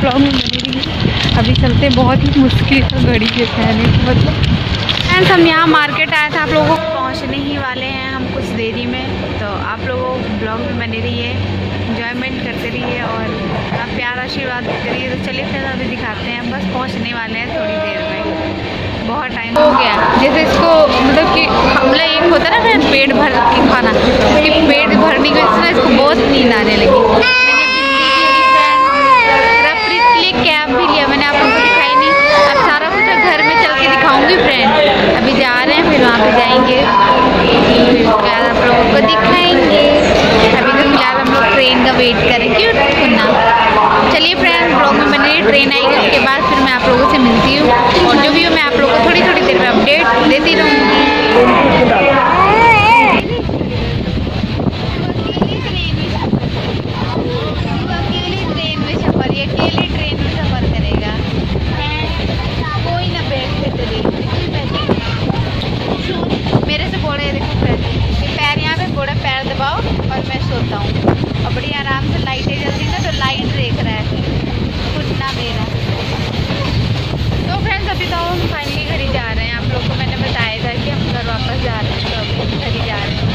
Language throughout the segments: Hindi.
ब्लॉग में बनी रही। अभी चलते बहुत ही मुश्किल है घड़ी के कहने को मतलब। फ्रेंड्स हम यहाँ मार्केट आए थे, आप लोगों को पहुँचने ही वाले हैं हम कुछ देरी में, तो आप लोगों ब्लॉग में बने रहिए, एंजॉयमेंट करते रहिए और आप प्यार आशीर्वाद देते रहिए। तो चलिए फिर अभी दिखाते हैं, बस पहुँचने वाले हैं थोड़ी देर में, बहुत टाइम हो गया। जैसे इसको मतलब कि हमला एक होता है ना पेट भर के खाना, कि पेट भरने की वजह से इसको बहुत नींद आने लगी। मैंने रफरीत के लिए कैब भी लिया, मैंने आप लोगों को दिखाई नहीं, अब सारा कुछ घर में चल के दिखाऊंगी फ्रेंड। अभी जा रहे हैं, फिर वहाँ पे जाएंगे, फिर उसके बाद आप लोगों को दिखाएंगे। अभी तो फिलहाल हम लोग ट्रेन का वेट करें, क्यों सुनना। चलिए फ्रेंड ब्लॉग में बने, ट्रेन आएगी उसके बाद फिर मैं आप लोगों से मिलती हूँ, और जो भी हो मैं आप लोगों को थोड़ी थोड़ी देर में अपडेट देती रहूँगी। मेरे से बोले देखो पैर यहाँ पे बोले पैर दबाओ और मैं सोता हूँ, और बड़ी आराम से लाइटें जलती ना, तो लाइट देख रहा है कुछ ना मेरा। तो फ्रेंड्स अभी तो हम फाइनली घर ही जा रहे हैं, आप लोग को मैंने बताया था कि हम घर वापस जा रहे हैं, तो अभी घर ही जा रहे हैं।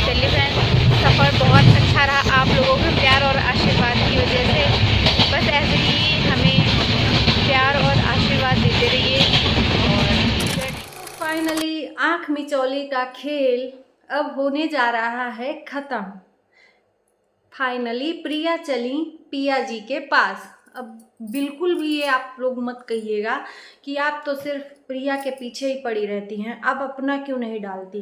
चलिए फ्रेंड्स सफ़र बहुत अच्छा रहा, आप लोगों के प्यार और आशीर्वाद की वजह से, बस ऐसे ही हमें प्यार और आशीर्वाद देते रहिए। और फाइनली आँख मिचौली का खेल अब होने जा रहा है ख़त्म। फाइनली प्रिया चली पिया जी के पास। अब बिल्कुल भी ये आप लोग मत कहिएगा कि आप तो सिर्फ प्रिया के पीछे ही पड़ी रहती हैं, अब अपना क्यों नहीं डालती।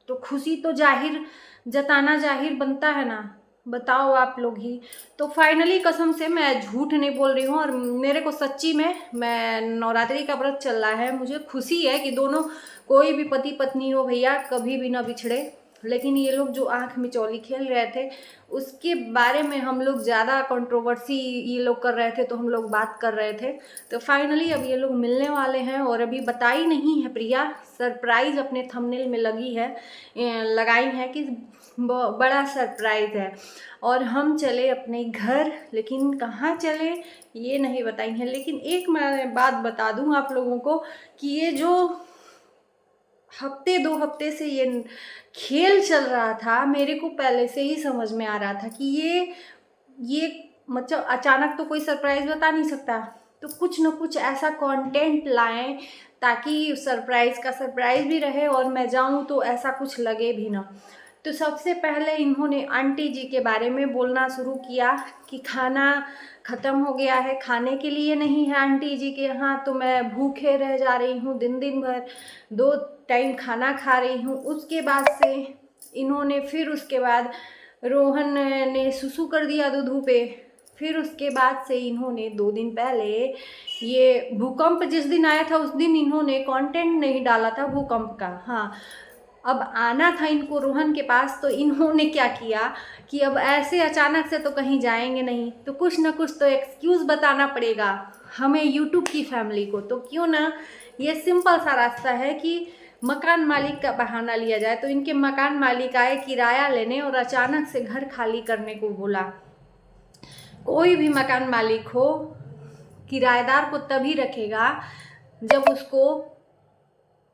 तो खुशी तो जाहिर जताना जाहिर बनता है ना, बताओ आप लोग ही। तो फाइनली कसम से मैं झूठ नहीं बोल रही हूँ, और मेरे को सच्ची में मैं नवरात्रि का व्रत चल रहा है, मुझे खुशी है कि दोनों कोई भी पति पत्नी हो भैया कभी भी ना बिछड़े। लेकिन ये लोग जो आँख मिचौली खेल रहे थे उसके बारे में हम लोग ज़्यादा कंट्रोवर्सी ये लोग कर रहे थे, तो हम लोग बात कर रहे थे। तो फाइनली अब ये लोग मिलने वाले हैं, और अभी बताई नहीं है प्रिया, सरप्राइज़ अपने थंबनेल में लगाई है कि बड़ा सरप्राइज़ है। और हम चले अपने घर, लेकिन कहाँ चले ये नहीं बताई है। लेकिन एक मैं बात बता दूँ आप लोगों को कि ये जो हफ्ते 2 हफ्ते से ये खेल चल रहा था, मेरे को पहले से ही समझ में आ रहा था कि ये मतलब अचानक तो कोई सरप्राइज़ बता नहीं सकता, तो कुछ न कुछ ऐसा कंटेंट लाएं ताकि सरप्राइज़ का सरप्राइज़ भी रहे और मैं जाऊं तो ऐसा कुछ लगे भी ना। तो सबसे पहले इन्होंने आंटी जी के बारे में बोलना शुरू किया कि खाना ख़त्म हो गया है, खाने के लिए नहीं है आंटी जी के यहाँ, तो मैं भूखे रह जा रही हूँ, दिन दिन भर 2 टाइम खाना खा रही हूँ। उसके बाद से इन्होंने फिर उसके बाद रोहन ने सुसु कर दिया दूधू पे। फिर उसके बाद से इन्होंने 2 दिन पहले ये भूकंप जिस दिन आया था उस दिन इन्होंने कंटेंट नहीं डाला था भूकंप का। हाँ, अब आना था इनको रोहन के पास, तो इन्होंने क्या किया कि अब ऐसे अचानक से तो कहीं जाएंगे नहीं, तो कुछ ना कुछ तो एक्सक्यूज़ बताना पड़ेगा हमें यूट्यूब की फैमिली को। तो क्यों ना ये सिंपल सा रास्ता है कि मकान मालिक का बहाना लिया जाए। तो इनके मकान मालिक आए किराया लेने और अचानक से घर खाली करने को बोला। कोई भी मकान मालिक हो किराएदार को तभी रखेगा जब उसको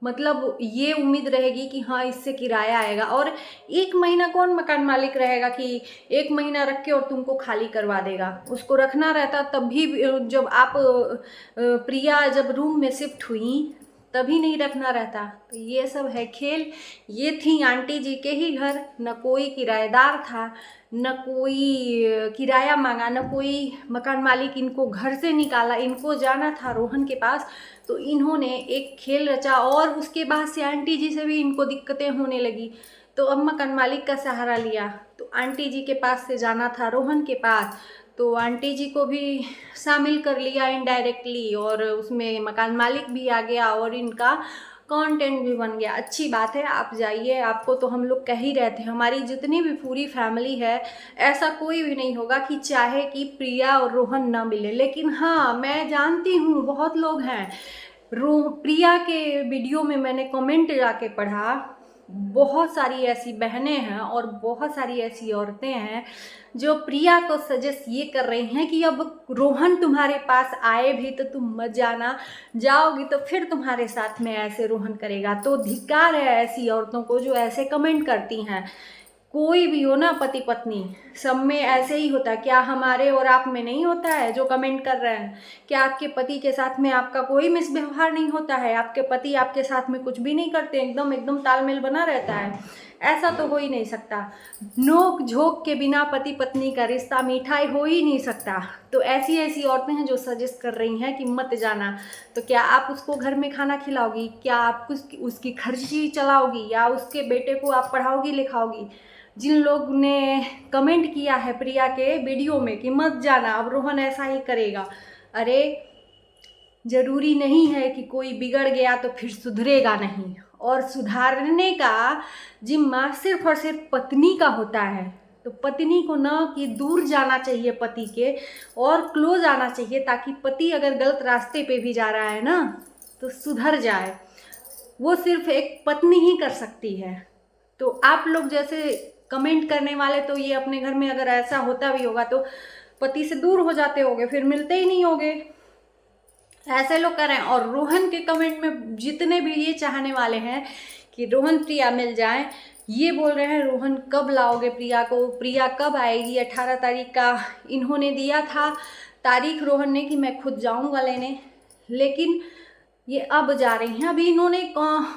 मतलब ये उम्मीद रहेगी कि हाँ इससे किराया आएगा। और 1 महीना कौन मकान मालिक रहेगा कि 1 महीना रख के और तुमको खाली करवा देगा। उसको रखना रहता तब भी, जब आप प्रिया जब रूम में शिफ्ट हुई तभी नहीं रखना रहता। तो ये सब है खेल। ये थी आंटी जी के ही घर, न कोई किराएदार था, न कोई किराया मांगा, न कोई मकान मालिक इनको घर से निकाला। इनको जाना था रोहन के पास, तो इन्होंने एक खेल रचा, और उसके बाद से आंटी जी से भी इनको दिक्कतें होने लगी। तो अब मकान मालिक का सहारा लिया, तो आंटी जी के पास से जाना था रोहन के पास, तो आंटी जी को भी शामिल कर लिया इनडायरेक्टली, और उसमें मकान मालिक भी आ गया और इनका कंटेंट भी बन गया। अच्छी बात है, आप जाइए। आपको तो हम लोग कह ही रहे थे, हमारी जितनी भी पूरी फैमिली है ऐसा कोई भी नहीं होगा कि चाहे कि प्रिया और रोहन ना मिले। लेकिन हाँ, मैं जानती हूँ बहुत लोग हैं, प्रिया के वीडियो में मैंने कमेंट जाके पढ़ा बहुत सारी ऐसी बहनें हैं और बहुत सारी ऐसी औरतें हैं जो प्रिया को सजेस्ट ये कर रही हैं कि अब रोहन तुम्हारे पास आए भी तो तुम मत जाना, जाओगी तो फिर तुम्हारे साथ में ऐसे रोहन करेगा। तो धिक्कार है ऐसी औरतों को जो ऐसे कमेंट करती हैं। कोई भी हो ना, पति पत्नी, सब में ऐसे ही होता है। क्या हमारे और आप में नहीं होता है जो कमेंट कर रहे हैं? क्या आपके पति के साथ में आपका कोई मिसव्यवहार नहीं होता है? आपके पति आपके साथ में कुछ भी नहीं करते, एकदम एकदम तालमेल बना रहता है? ऐसा तो हो ही नहीं सकता। नोक झोंक के बिना पति पत्नी का रिश्ता मीठा हो ही नहीं सकता। तो ऐसी ऐसी औरतें हैं जो सजेस्ट कर रही हैं कि मत जाना। तो क्या आप उसको घर में खाना खिलाओगी? क्या आप उसकी खर्ची चलाओगी? या उसके बेटे को आप पढ़ाओगी लिखाओगी? जिन लोग ने कमेंट किया है प्रिया के वीडियो में कि मत जाना, अब रोहन ऐसा ही करेगा, अरे ज़रूरी नहीं है कि कोई बिगड़ गया तो फिर सुधरेगा नहीं, और सुधारने का जिम्मा सिर्फ और सिर्फ पत्नी का होता है। तो पत्नी को ना कि दूर जाना चाहिए पति के और क्लोज आना चाहिए, ताकि पति अगर गलत रास्ते पे भी जा रहा है ना तो सुधर जाए। वो सिर्फ एक पत्नी ही कर सकती है। तो आप लोग जैसे कमेंट करने वाले तो ये अपने घर में अगर ऐसा होता भी होगा तो पति से दूर हो जाते होगे, फिर मिलते ही नहीं होगे, ऐसे लोग कर रहे हैं। और रोहन के कमेंट में जितने भी ये चाहने वाले हैं कि रोहन प्रिया मिल जाए, ये बोल रहे हैं रोहन कब लाओगे प्रिया को, प्रिया कब आएगी? 18 तारीख का इन्होंने दिया था तारीख रोहन ने कि मैं खुद जाऊंगा लेने, लेकिन ये अब जा रही हैं। अभी इन्होंने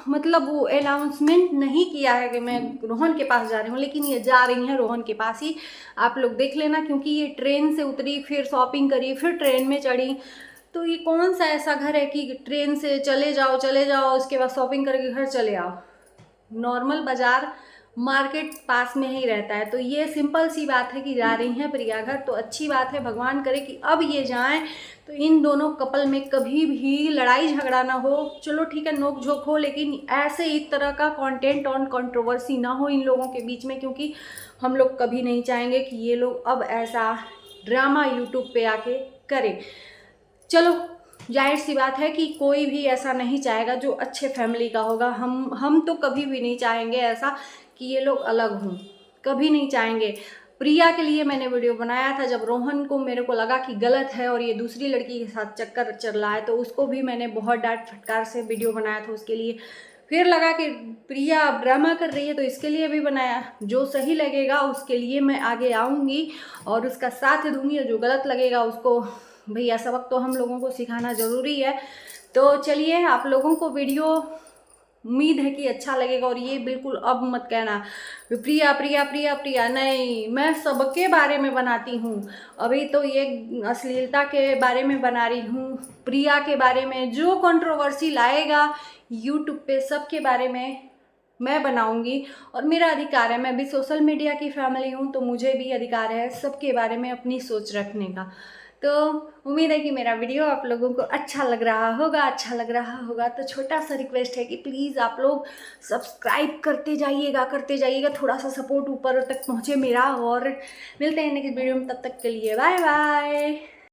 मतलब वो अनाउंसमेंट नहीं किया है कि मैं रोहन के पास जा रही हूँ, लेकिन ये जा रही हैं रोहन के पास ही। आप लोग देख लेना, क्योंकि ये ट्रेन से उतरी, फिर शॉपिंग करी, फिर ट्रेन में चढ़ी। तो ये कौन सा ऐसा घर है कि ट्रेन से चले जाओ उसके बाद शॉपिंग करके घर चले आओ? नॉर्मल बाज़ार मार्केट पास में ही रहता है। तो ये सिंपल सी बात है कि जा रही हैं प्रिया घर, तो अच्छी बात है। भगवान करे कि अब ये जाएं तो इन दोनों कपल में कभी भी लड़ाई झगड़ा ना हो। चलो ठीक है, नोक झोंक हो, लेकिन ऐसे एक तरह का कंटेंट ऑन कंट्रोवर्सी ना हो इन लोगों के बीच में, क्योंकि हम लोग कभी नहीं चाहेंगे कि ये लोग अब ऐसा ड्रामा यूट्यूब पे आके करें। चलो, जाहिर सी बात है कि कोई भी ऐसा नहीं चाहेगा जो अच्छे फैमिली का होगा। हम तो कभी भी नहीं चाहेंगे ऐसा कि ये लोग अलग हों, कभी नहीं चाहेंगे। प्रिया के लिए मैंने वीडियो बनाया था जब रोहन को मेरे को लगा कि गलत है और ये दूसरी लड़की के साथ चक्कर चल रहा है, तो उसको भी मैंने बहुत डांट फटकार से वीडियो बनाया था उसके लिए। फिर लगा कि प्रिया अब ड्रामा कर रही है तो इसके लिए भी बनाया। जो सही लगेगा उसके लिए मैं आगे आऊँगी और उसका साथ दूँगी, और जो गलत लगेगा उसको भैया सबक तो हम लोगों को सिखाना ज़रूरी है। तो चलिए, आप लोगों को वीडियो उम्मीद है कि अच्छा लगेगा। और ये बिल्कुल अब मत कहना प्रिया प्रिया प्रिया प्रिया, नहीं, मैं सबके बारे में बनाती हूँ। अभी तो ये अश्लीलता के बारे में बना रही हूँ, प्रिया के बारे में जो कंट्रोवर्सी लाएगा यूट्यूब पे सबके बारे में मैं बनाऊंगी। और मेरा अधिकार है, मैं भी सोशल मीडिया की फैमिली हूँ, तो मुझे भी अधिकार है सबके बारे में अपनी सोच रखने का। तो उम्मीद है कि मेरा वीडियो आप लोगों को अच्छा लग रहा होगा। तो छोटा सा रिक्वेस्ट है कि प्लीज़ आप लोग सब्सक्राइब करते जाइएगा, थोड़ा सा सपोर्ट ऊपर तक पहुँचे मेरा। और मिलते हैं नेक्स्ट वीडियो में, तब तक के लिए बाय बाय।